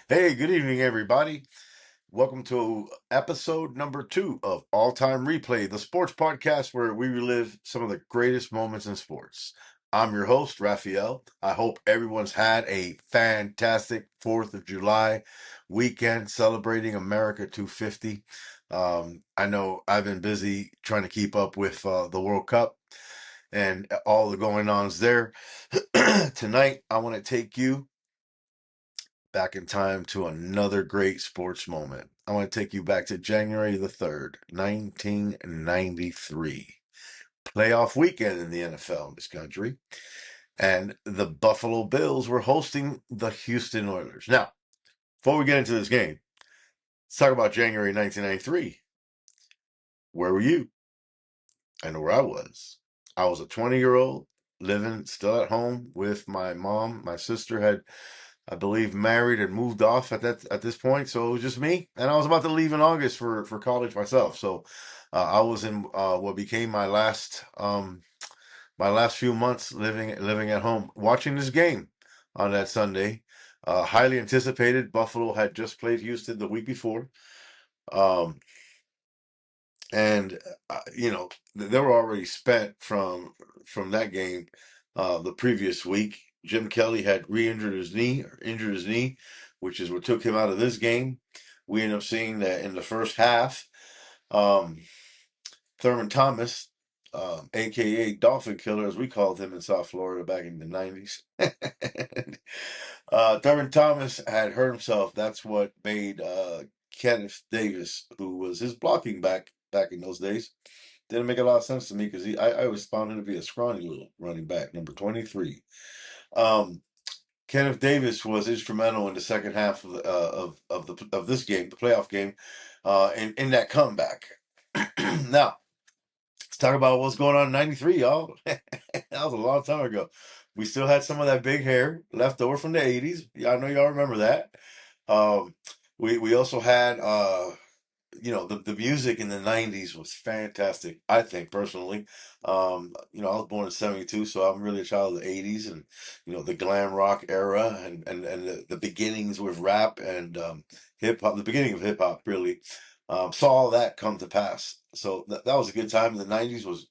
Hey, good evening, everybody. Welcome to episode number 2 of All Time Replay, the sports podcast where we relive some of the greatest moments in sports. I'm your host, Raphael. I hope everyone's had a fantastic 4th of July weekend celebrating America 250. I know I've been busy trying to keep up with the World Cup and all the going ons there. Tonight, I want to take you back in time to another great sports moment. I want to take you back to January the 3rd, 1993. Playoff weekend in the NFL in this country. And the Buffalo Bills were hosting the Houston Oilers. Now, before we get into this game, let's talk about January 1993. Where were you? I know where I was. I was a 20-year-old living still at home with my mom. My sister had, I believe, married and moved off at this point, so it was just me, and I was about to leave in August for college myself. So I was in what became my last few months living at home, watching this game on that Sunday. Highly anticipated. Buffalo had just played Houston the week before. Um, and they were already spent from that game the previous week. Jim Kelly had injured his knee, which is what took him out of this game. We ended up seeing that in the first half. um, Thurman Thomas, aka Dolphin Killer, as we called him in South Florida back in the 90s. Thurman Thomas had hurt himself. That's what made Kenneth Davis, who was his blocking back in those days, didn't make a lot of sense to me because I always found him to be a scrawny little running back, number 23. Um, Kenneth Davis was instrumental in the second half of this game, the playoff game, in that comeback. Now, let's talk about what's going on in 93, y'all. That was a long time ago. We still had some of that big hair left over from the 80s. Yeah, I know y'all remember that. Um, we also had the music in the 90s was fantastic, I think, personally. I was born in 72, so I'm really a child of the 80s and the glam rock era and the beginnings with rap and hip hop, the beginning of hip hop really. Saw all that come to pass. So that was a good time. The 90s was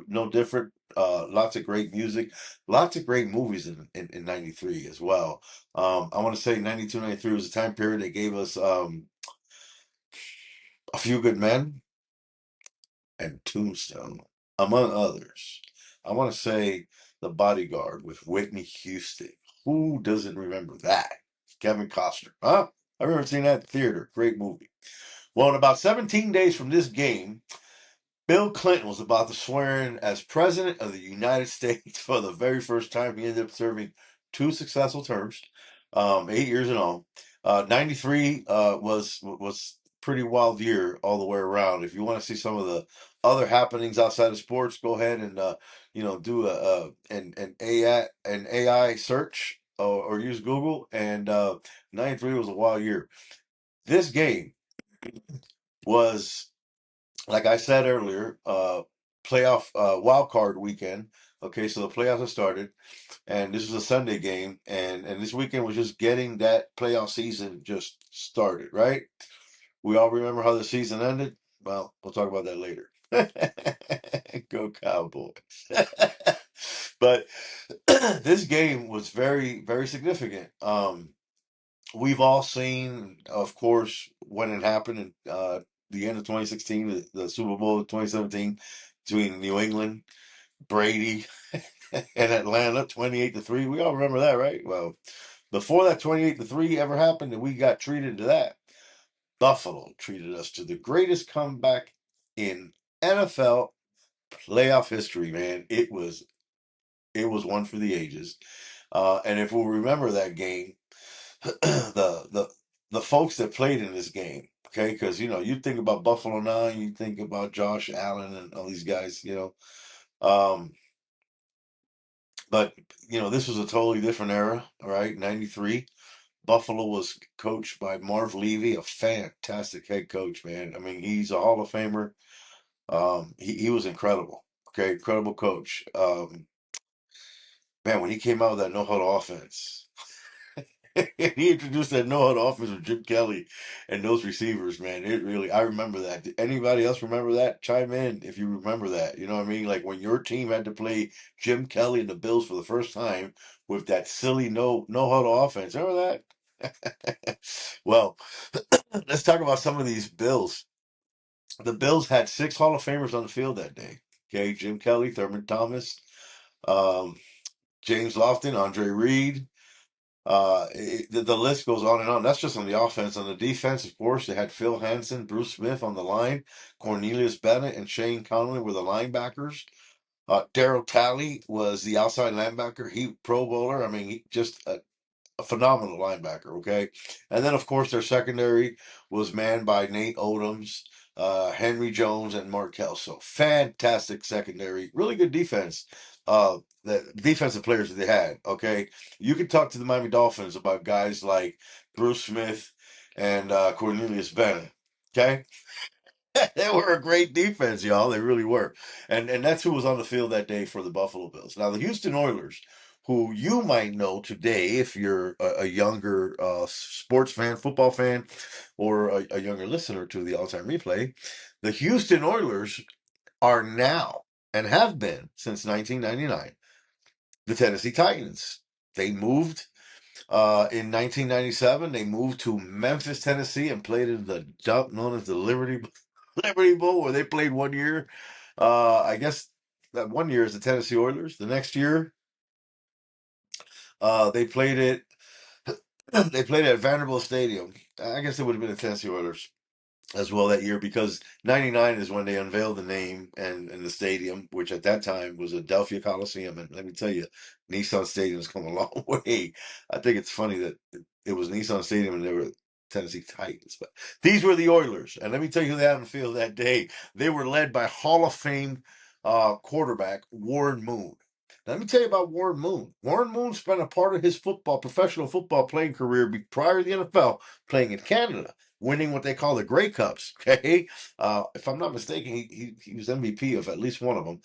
no different. Lots of great music, lots of great movies in 93 as well. I want to say 92, 93 was a time period that gave us A Few Good Men and Tombstone, among others. I want to say The Bodyguard with Whitney Houston. Who doesn't remember that? Kevin Costner. Huh? I remember seeing that at the theater. Great movie. Well, in about 17 days from this game, Bill Clinton was about to swear in as President of the United States for the very first time. He ended up serving 2 successful terms, 8 years in all. 93 was pretty wild year all the way around. If you want to see some of the other happenings outside of sports, go ahead and do an AI search or use Google. And 93 was a wild year. This game was, like I said earlier, playoff wild card weekend. Okay, so the playoffs have started, and this was a Sunday game, and this weekend was just getting that playoff season just started, right? We all remember how the season ended. Well, we'll talk about that later. Go Cowboys! But this game was very, very significant. We've all seen, of course, when it happened in the end of 2016, the Super Bowl of 2017 between New England, Brady, and Atlanta, 28-3. We all remember that, right? Well, before that 28-3 ever happened and we got treated to that, Buffalo treated us to the greatest comeback in NFL playoff history, man. It was one for the ages. And if we'll remember that game, the folks that played in this game, okay, because you think about Buffalo now, you think about Josh Allen and all these guys, um, but this was a totally different era, all right. 93, Buffalo was coached by Marv Levy, a fantastic head coach, man. I mean, he's a Hall of Famer. He was incredible. Okay, incredible coach. Man, when he came out with that no huddle offense. He introduced that no-huddle offense with Jim Kelly and those receivers, man. It really, I remember that. Did anybody else remember that? Chime in if you remember that. You know what I mean? Like when your team had to play Jim Kelly and the Bills for the first time with that silly no-huddle offense. Remember that? Well, let's talk about some of these Bills. The Bills had six Hall of Famers on the field that day. Okay, Jim Kelly, Thurman Thomas, um, James Lofton, Andre Reed. The list goes on and on. That's just on the offense. On the defense, of course, they had Phil Hansen, Bruce Smith on the line, Cornelius Bennett, and Shane Connolly were the linebackers. Daryl Talley was the outside linebacker. He Pro Bowler. I mean, he just a phenomenal linebacker. Okay, and then of course their secondary was manned by Nate Odoms, Henry Jones, and Mark Kelso. Fantastic secondary, really good defense. The defensive players that they had. Okay, you can talk to the Miami Dolphins about guys like Bruce Smith and Cornelius Bennett. Okay, they were a great defense, y'all. They really were. And that's who was on the field that day for the Buffalo Bills. Now, the Houston Oilers, who you might know today if you're a younger sports fan, football fan, or a younger listener to the all-time replay, the Houston Oilers are now and have been since 1999 the Tennessee Titans. They moved in 1997, they moved to Memphis, Tennessee, and played in the dump known as the Liberty Bowl, where they played 1 year. I guess that 1 year is the Tennessee Oilers. The next year, they played it. They played at Vanderbilt Stadium. I guess it would have been the Tennessee Oilers as well that year because 99 is when they unveiled the name and the stadium, which at that time was Adelphia Coliseum. And let me tell you, Nissan Stadium has come a long way. I think it's funny that it was Nissan Stadium and they were Tennessee Titans. But these were the Oilers. And let me tell you who they had on the field that day. They were led by Hall of Fame quarterback Warren Moon. Let me tell you about Warren Moon. Warren Moon spent a part of his professional football playing career prior to the NFL playing in Canada, winning what they call the Grey Cups. Okay, if I'm not mistaken, he was MVP of at least one of them.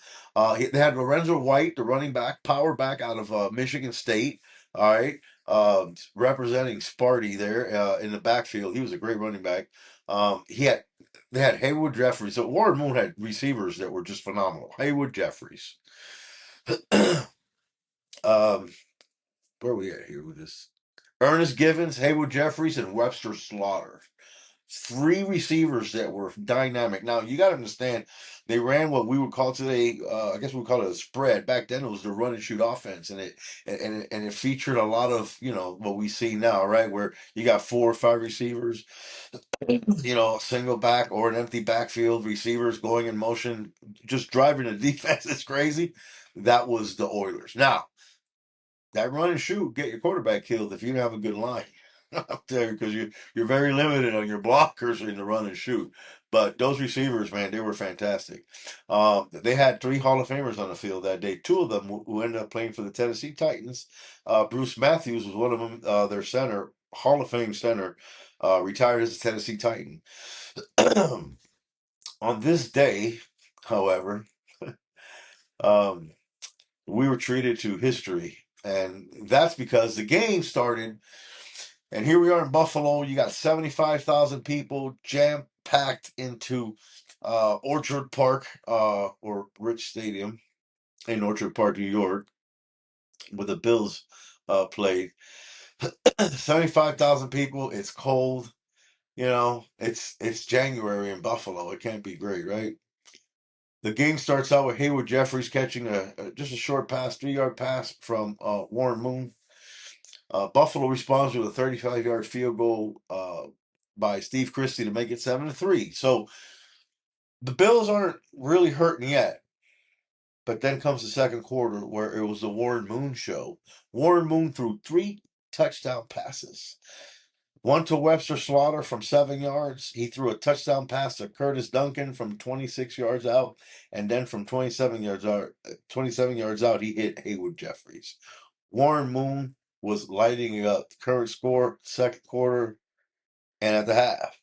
They had Lorenzo White, the running back, power back out of Michigan State. All right, representing Sparty there in the backfield. He was a great running back. They had Haywood Jeffries. So Warren Moon had receivers that were just phenomenal. Haywood Jeffries. um, where are we at here with this? Ernest Givens, Haywood Jeffries, and Webster Slaughter. Three receivers that were dynamic. Now you got to understand, they ran what we would call today, I guess we would call it a spread. Back then, it was the run and shoot offense, and it featured a lot of what we see now, right? Where you got 4 or 5 receivers, single back or an empty backfield, receivers going in motion, just driving the defense. It's crazy. That was the Oilers. Now that run and shoot get your quarterback killed if you don't have a good line. Up there because you're very limited on your blockers in the run and shoot. But those receivers, man, they were fantastic. They had 3 Hall of Famers on the field that day. 2 of them who ended up playing for the Tennessee Titans. Bruce Matthews was one of them. Their center, Hall of Fame center, retired as a Tennessee Titan. On this day, however, um, we were treated to history. And that's because the game started, and here we are in Buffalo. You got 75,000 people jam packed into Orchard Park or Rich Stadium in Orchard Park, New York, where the Bills played. 75,000 people. It's cold. It's January in Buffalo. It can't be great, right? The game starts out with Haywood Jeffries catching just a short pass, 3-yard pass from Warren Moon. Buffalo responds with a 35-yard field goal by Steve Christie to make it 7-3. So the Bills aren't really hurting yet. But then comes the second quarter where it was the Warren Moon show. Warren Moon threw 3 touchdown passes. One to Webster Slaughter from 7 yards. He threw a touchdown pass to Curtis Duncan from 26 yards out, and then from 27 yards out, he hit Haywood Jeffries. Warren Moon was lighting it up. The current score, second quarter, and at the half,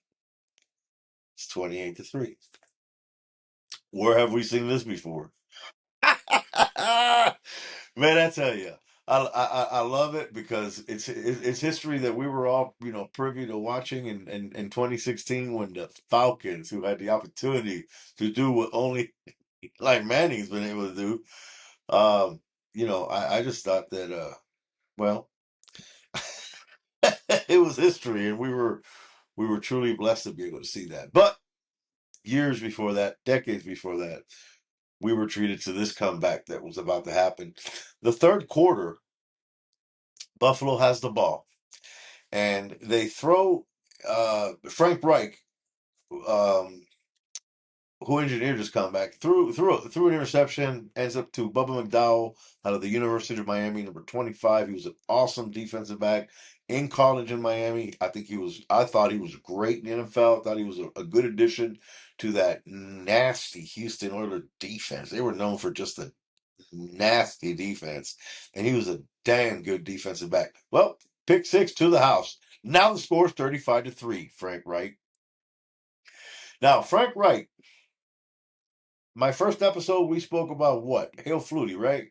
it's 28-3. Where have we seen this before? Man, I tell you, I love it because it's history that we were all privy to watching in 2016 when the Falcons, who had the opportunity to do what only like Manning's been able to do, I just thought that well, it was history, and we were truly blessed to be able to see that. But years before that, decades before that, we were treated to this comeback that was about to happen. The third quarter, Buffalo has the ball, and they throw Frank Reich, um, who engineered this comeback, threw an interception, ends up to Bubba McDowell out of the University of Miami, number 25. He was an awesome defensive back in college in Miami. I thought he was great in the NFL. I thought he was a good addition to that nasty Houston Oilers defense. They were known for just a nasty defense, and he was a damn good defensive back. Well, pick six to the house. Now the score's 35-3, Frank Wright. Now, Frank Wright, my first episode, we spoke about what? Hale Flutie, right?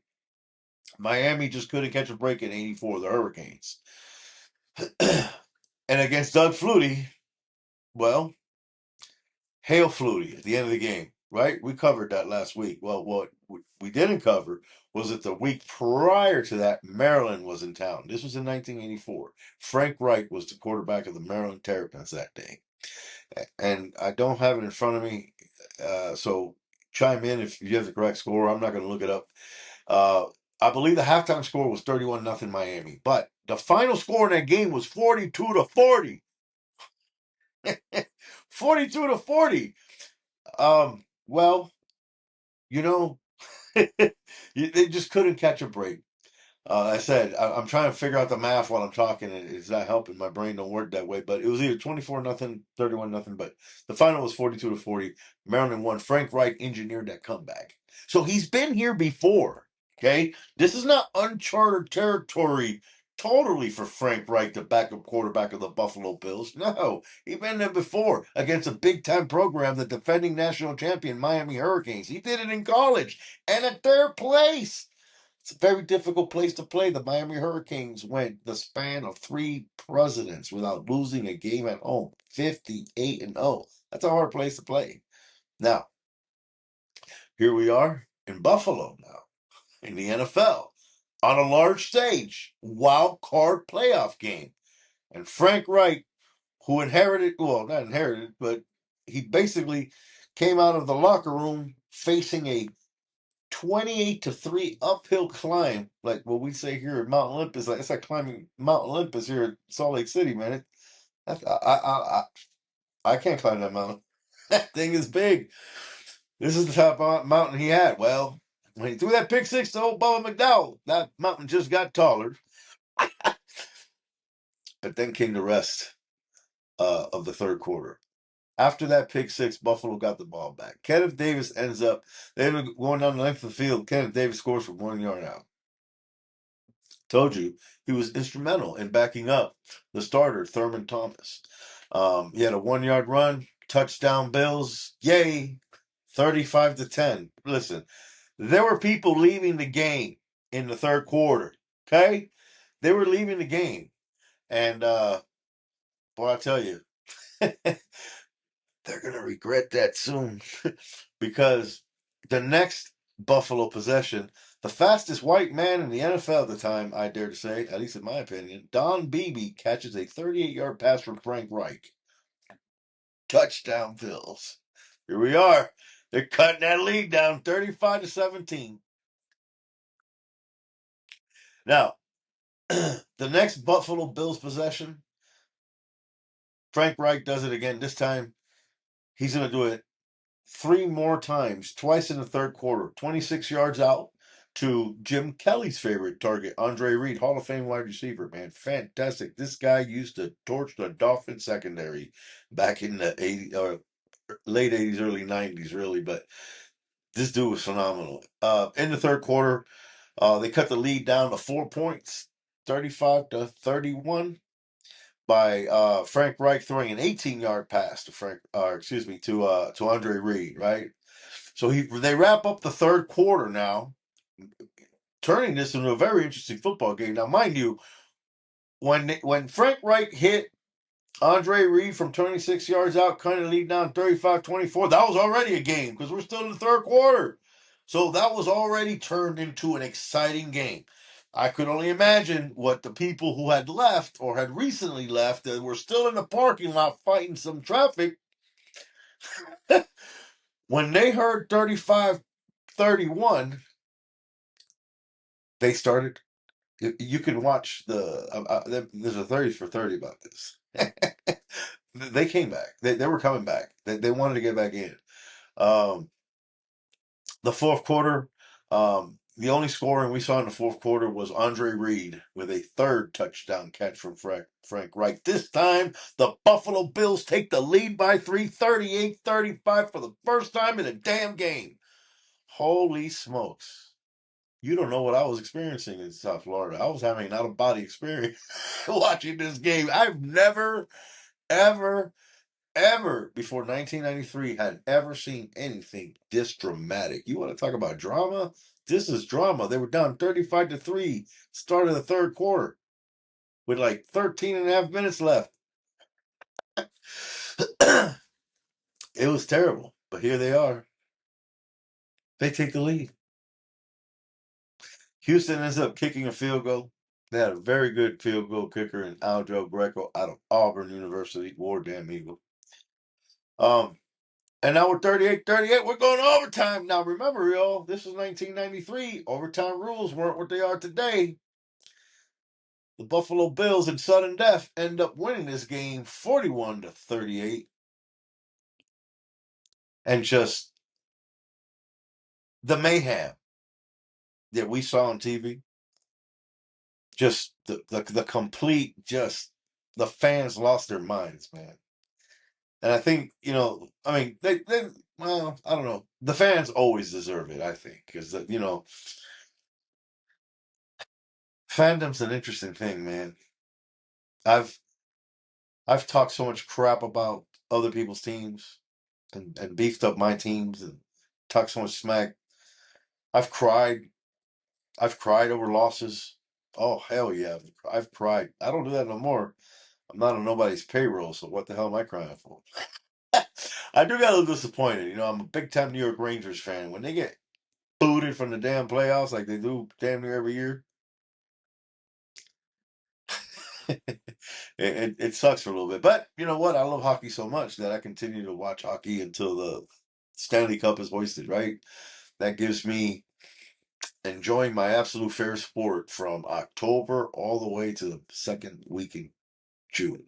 Miami just couldn't catch a break in 84, the Hurricanes. And against Doug Flutie, well, Hale Flutie at the end of the game, right? We covered that last week. Well, what we didn't cover was that the week prior to that, Maryland was in town. This was in 1984. Frank Wright was the quarterback of the Maryland Terrapins that day. And I don't have it in front of me, so chime in if you have the correct score. I'm not going to look it up. I believe the halftime score was 31-0 Miami, but the final score in that game was 42-40. 42-40. Well, you know, they just couldn't catch a break. I said I'm trying to figure out the math while I'm talking. It's not helping. My brain don't work that way. But it was either 24-0, 31-0. But the final was 42-40. Maryland won. Frank Reich engineered that comeback. So he's been here before. Okay, this is not uncharted territory. Totally for Frank Reich, the backup quarterback of the Buffalo Bills. No, he's been there before against a big time program, the defending national champion Miami Hurricanes. He did it in college and at their place. It's a very difficult place to play. The Miami Hurricanes went the span of 3 presidents without losing a game at home, 58-0. That's a hard place to play. Now, here we are in Buffalo now, in the NFL, on a large stage, wild card playoff game. And Frank Reich, who inherited, well, not inherited, but he basically came out of the locker room facing a 28-3 uphill climb, like what we say here at Mount Olympus. Like it's like climbing Mount Olympus here at Salt Lake City, man. I can't climb that mountain. That thing is big. This is the top mountain he had. Well, when he threw that pick six to old Bubba McDowell, that mountain just got taller. But then came the rest of the third quarter. After that pick six, Buffalo got the ball back. Kenneth Davis ends up, they were going down the length of the field. Kenneth Davis scores from 1 yard out. Told you he was instrumental in backing up the starter, Thurman Thomas. He had a 1 yard run, touchdown Bills. Yay, 35-10. Listen, there were people leaving the game in the third quarter. Okay? They were leaving the game. And boy, I tell you, they're going to regret that soon because the next Buffalo possession, the fastest white man in the NFL at the time, I dare to say, at least in my opinion, Don Beebe catches a 38-yard pass from Frank Reich. Touchdown Bills. Here we are. They're cutting that lead down 35-17. Now, the next Buffalo Bills possession, Frank Reich does it again. This time, he's going to do it 3 more times, twice in the third quarter. 26 yards out to Jim Kelly's favorite target, Andre Reed, Hall of Fame wide receiver, man. Fantastic. This guy used to torch the Dolphin secondary back in the 80s, or late 80s, early 90s, really. But this dude was phenomenal. In the third quarter, they cut the lead down to 4 points, 35-31. By Frank Reich throwing an 18-yard pass to Andre Reed, right? So they wrap up the third quarter now, turning this into a very interesting football game. Now, mind you, when Frank Reich hit Andre Reed from 26 yards out, kind of lead down 35-24, that was already a game because we're still in the third quarter. So that was already turned into an exciting game. I could only imagine what the people who had left or had recently left that were still in the parking lot fighting some traffic, when they heard 35-31, they started. You can watch there's a 30 for 30 about this. They came back. They were coming back. They wanted to get back in. Um, the fourth quarter, the only scoring we saw in the fourth quarter was Andre Reed with a third touchdown catch from Frank Reich. This time, the Buffalo Bills take the lead by 3, 38-35 for the first time in a damn game. Holy smokes. You don't know what I was experiencing in South Florida. I was having an out-of-body experience watching this game. I've never, ever, ever before 1993 had ever seen anything this dramatic. You want to talk about drama? This is drama. They were down 35-3, start of the third quarter, with like 13 and a half minutes left. It was terrible, but here they are. They take the lead. Houston ends up kicking a field goal. They had a very good field goal kicker in Aljo Greco out of Auburn University. War damn Eagle. And now we're 38-38. We're going to overtime. Now remember, y'all, this is 1993. Overtime rules weren't what they are today. The Buffalo Bills in sudden death end up winning this game 41-38. And just the mayhem that we saw on TV, just the complete, just the fans lost their minds, man. And I think, I mean, well, I don't know. The fans always deserve it, I think, because, fandom's an interesting thing, man. I've I've talked so much crap about other people's teams and beefed up my teams and talked so much smack. I've cried. I've cried over losses. Oh, hell yeah. I've cried. I don't do that no more. I'm not on nobody's payroll, so what the hell am I crying for? I do get a little disappointed. I'm a big time New York Rangers fan. When they get booted from the damn playoffs like they do damn near every year, it sucks for a little bit. But you know what? I love hockey so much that I continue to watch hockey until the Stanley Cup is hoisted, right? That gives me enjoying my absolute fair sport from October all the way to the second week in June.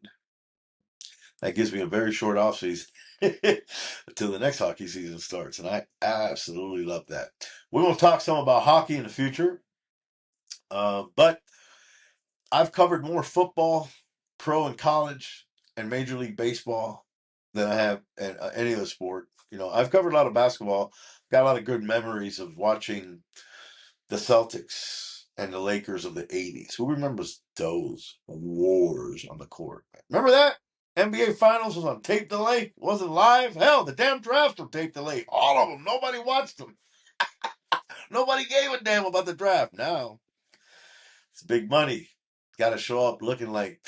That gives me a very short off season until the next hockey season starts. And I absolutely love that. We will talk some about hockey in the future. But I've covered more football, pro and college, and Major League Baseball than I have any other sport. I've covered a lot of basketball. Got a lot of good memories of watching the Celtics and the Lakers of the 80s. Who remembers those wars on the court? Remember that? NBA Finals was on tape delay. Wasn't live. Hell, the damn drafts were tape delay. All of them. Nobody watched them. Nobody gave a damn about the draft. Now, it's big money. Got to show up looking like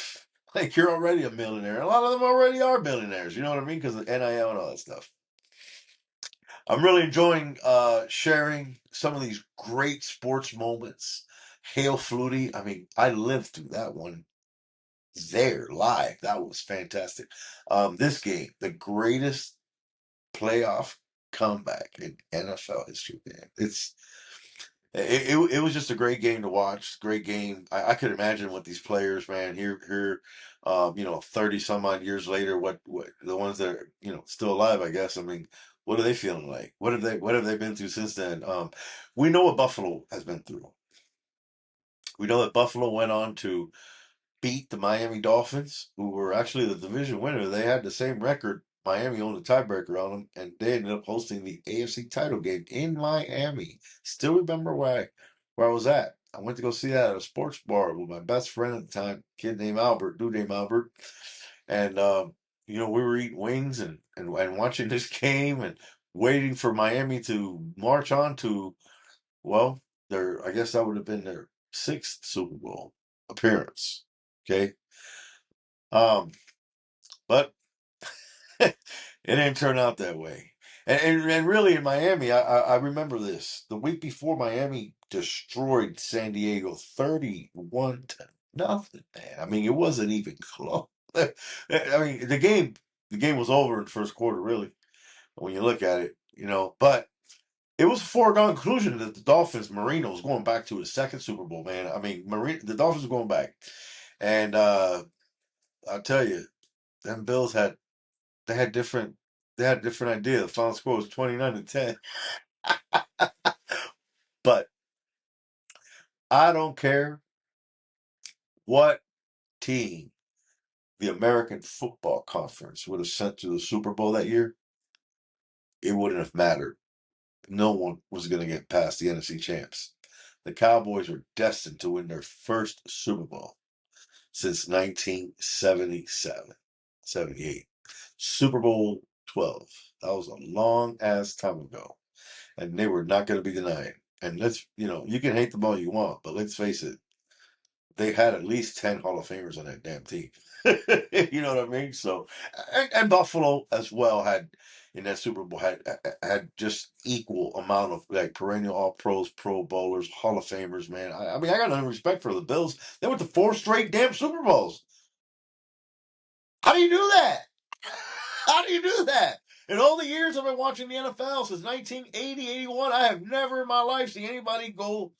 you're already a millionaire. A lot of them already are millionaires. You know what I mean? Because of NIL and all that stuff. I'm really enjoying sharing some of these great sports moments. Hail Flutie. I mean, I lived through that one there live. That was fantastic. This game, the greatest playoff comeback in NFL history, man. It was just a great game to watch. Great game. I could imagine what these players, man, here, 30 some odd years later, what the ones that are, still alive, I guess. I mean, what are they feeling like? What have they been through since then? We know what Buffalo has been through. We know that Buffalo went on to beat the Miami Dolphins, who were actually the division winner. They had the same record. Miami owned a tiebreaker on them, and they ended up hosting the AFC title game in Miami. Still remember where I was at. I went to go see that at a sports bar with my best friend at the time, kid named Albert, dude named Albert. And, we were eating wings and watching this game and waiting for Miami to march on to, well, I guess that would have been their sixth Super Bowl appearance. Okay. Um, but it didn't turn out that way. And really in Miami, I remember this. The week before, Miami destroyed San Diego 31-0, man. I mean, it wasn't even close. I mean, the game was over in the first quarter, really, when you look at it, but it was a foregone conclusion that the Dolphins, Marino was going back to his second Super Bowl, man. I mean, the Dolphins were going back. And I'll tell you, them Bills they had different they had a different idea. The final score was 29-10. But I don't care what team the American Football Conference would have sent to the Super Bowl that year, it wouldn't have mattered. No one was going to get past the NFC champs. The Cowboys were destined to win their first Super Bowl since 1977, 78. Super Bowl 12. That was a long ass time ago. And they were not going to be denied. And you can hate them all you want, but let's face it, they had at least 10 Hall of Famers on that damn team. You know what I mean? So, and Buffalo as well had in that Super Bowl had just equal amount of like perennial All Pros, Pro Bowlers, Hall of Famers. Man, I mean, I got no respect for the Bills. They went to 4 straight damn Super Bowls. How do you do that? How do you do that? In all the years I've been watching the NFL since 1980, 81, I have never in my life seen anybody go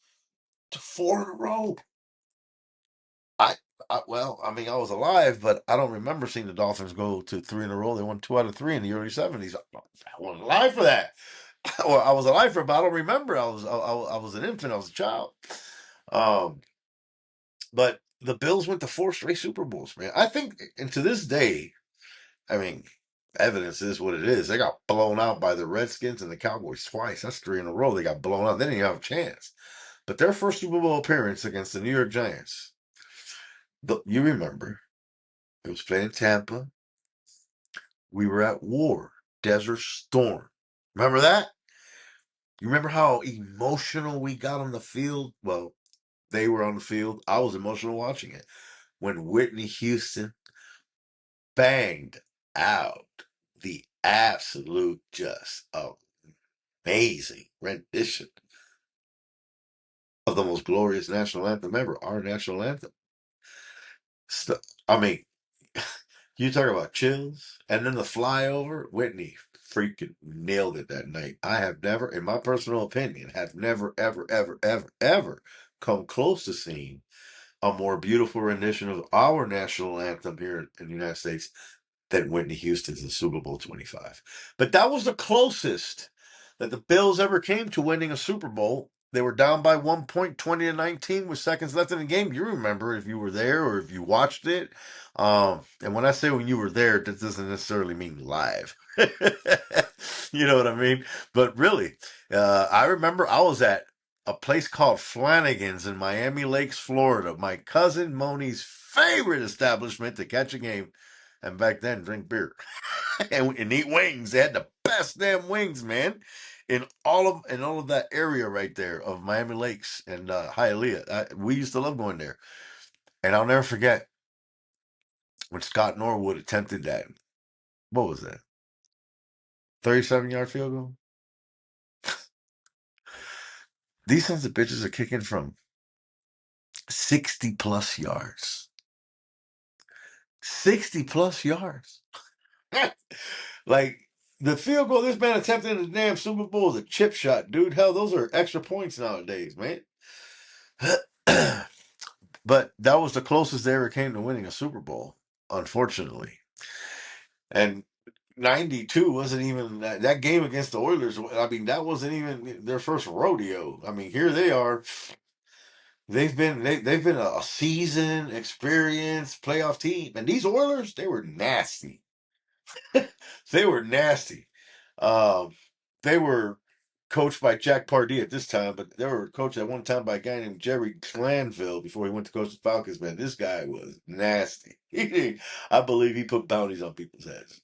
to 4 in a row. I, well, I mean, I was alive, but I don't remember seeing the Dolphins go to 3 in a row. They won 2 out of 3 in the early '70s. I wasn't alive for that. Well, I was alive for it, but I don't remember. I was an infant. I was a child. Um, but the Bills went to 4 straight Super Bowls, man. I think, and to this day, I mean, evidence is what it is. They got blown out by the Redskins and the Cowboys twice. That's 3 in a row. They got blown out. They didn't even have a chance. But their first Super Bowl appearance against the New York Giants, you remember, it was played in Tampa. We were at war, Desert Storm. Remember that? You remember how emotional we got on the field? Well, they were on the field. I was emotional watching it. When Whitney Houston banged out the absolute just amazing rendition of the most glorious national anthem ever, our national anthem. I mean, you talk about chills, and then the flyover. Whitney freaking nailed it that night. I have never, in my personal opinion, have never, ever, ever, ever, ever come close to seeing a more beautiful rendition of our national anthem here in the United States than Whitney Houston's in Super Bowl 25. But that was the closest that the Bills ever came to winning a Super Bowl. They were down by 1 point, 20-19 with seconds left in the game. You remember if you were there or if you watched it. And when I say when you were there, that doesn't necessarily mean live. You know what I mean? But really, I remember I was at a place called Flanagan's in Miami Lakes, Florida. My cousin Moni's favorite establishment to catch a game. And back then, drink beer and eat wings. They had the best damn wings, man, in all of that area right there of Miami Lakes and Hialeah. We used to love going there, and I'll never forget when Scott Norwood attempted that. What was that? 37-yard field goal. These sons of bitches are kicking from 60 plus yards. 60 plus yards. Like the field goal this man attempted in the damn Super Bowl is a chip shot, dude. Hell, those are extra points nowadays, man. But that was the closest they ever came to winning a Super Bowl, unfortunately. And 92 wasn't even that game against the Oilers. I mean, that wasn't even their first rodeo. I mean, here they are. They've been a season experience playoff team, and these Oilers, they were nasty. They were nasty. Um, they were coached by Jack Pardee at this time, but they were coached at one time by a guy named Jerry Glanville before he went to coach the Falcons. Man, this guy was nasty. I believe he put bounties on people's heads.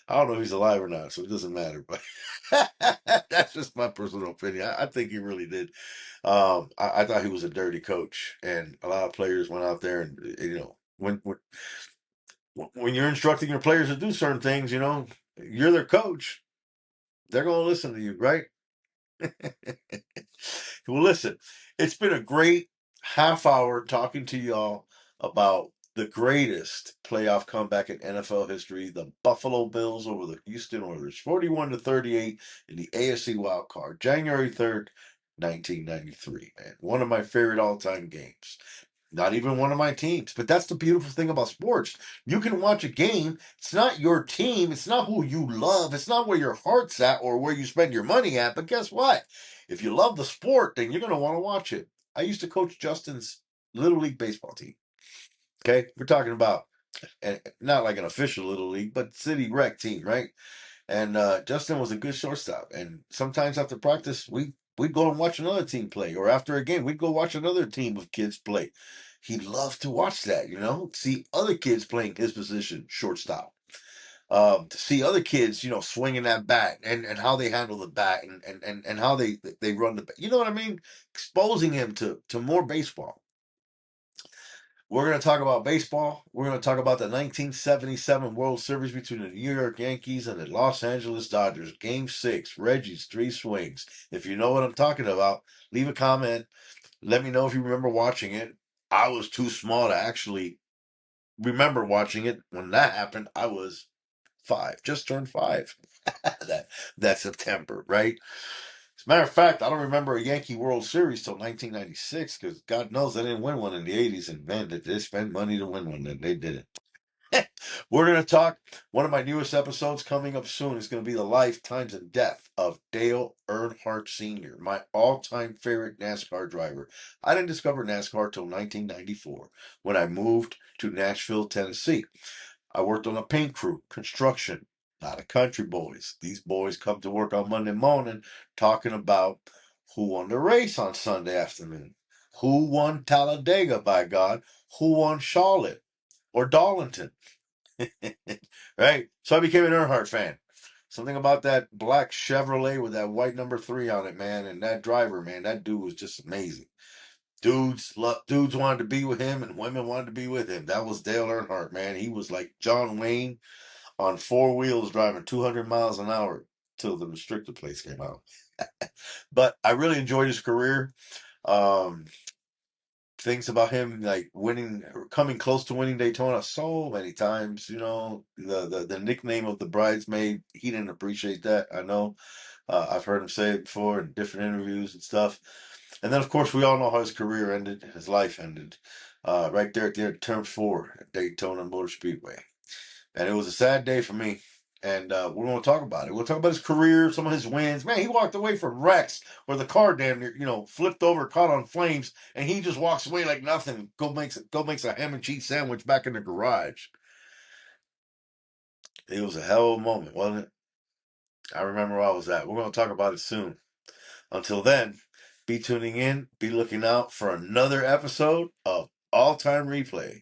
I don't know if he's alive or not, so it doesn't matter. But that's just my personal opinion. I think he really did. I thought he was a dirty coach, and a lot of players went out there and when you're instructing your players to do certain things, you're their coach. They're going to listen to you, right? Well, listen, it's been a great half hour talking to y'all about the greatest playoff comeback in NFL history, the Buffalo Bills over the Houston Oilers, 41-38 in the AFC wild card, January 3rd, 1993, man. One of my favorite all-time games. Not even one of my teams. But that's the beautiful thing about sports. You can watch a game. It's not your team. It's not who you love. It's not where your heart's at or where you spend your money at. But guess what? If you love the sport, then you're going to want to watch it. I used to coach Justin's Little League baseball team. Okay? We're talking about not like an official Little League, but city rec team, right? And Justin was a good shortstop. And sometimes after practice, we'd go and watch another team play. Or after a game, we'd go watch another team of kids play. He loved to watch that, see other kids playing his position, shortstop. To see other kids, swinging that bat and how they handle the bat and how they run the bat. You know what I mean? Exposing him to more baseball. We're going to talk about baseball. We're going to talk about the 1977 World Series between the New York Yankees and the Los Angeles Dodgers. Game 6, Reggie's 3 swings. If you know what I'm talking about, leave a comment. Let me know if you remember watching it. I was too small to actually remember watching it. When that happened, I was 5, just turned 5 that September, right? As a matter of fact, I don't remember a Yankee World Series till 1996 because God knows they didn't win one in the 80s, and man, did they spend money to win one, and they didn't. We're going to talk. One of my newest episodes coming up soon is going to be the life, times, and death of Dale Earnhardt Sr., my all-time favorite NASCAR driver. I didn't discover NASCAR till 1994 when I moved to Nashville, Tennessee. I worked on a paint crew, construction, a lot of country boys. These boys come to work on Monday morning talking about who won the race on Sunday afternoon, who won Talladega, by God, who won Charlotte or Darlington. Right? So I became an Earnhardt fan. Something about that black Chevrolet with that white number 3 on it, man, and that driver, man, that dude was just amazing. Dudes wanted to be with him, and women wanted to be with him. That was Dale Earnhardt, man. He was like John Wayne on 4 wheels driving 200 miles an hour till the restrictor plates came out. But I really enjoyed his career. Um, Things about him like winning, coming close to winning Daytona so many times. The nickname of the bridesmaid. He didn't appreciate that. I know. I've heard him say it before in different interviews and stuff. And then, of course, we all know how his career ended. His life ended right there at the end of Turn 4 at Daytona Motor Speedway. And it was a sad day for me. And we're going to talk about it. We'll talk about his career, some of his wins. Man, he walked away from wrecks where the car damn near, flipped over, caught on flames, and he just walks away like nothing. Go makes a ham and cheese sandwich back in the garage. It was a hell of a moment, wasn't it? I remember where I was at. We're going to talk about it soon. Until then, be tuning in, be looking out for another episode of All Time Replay.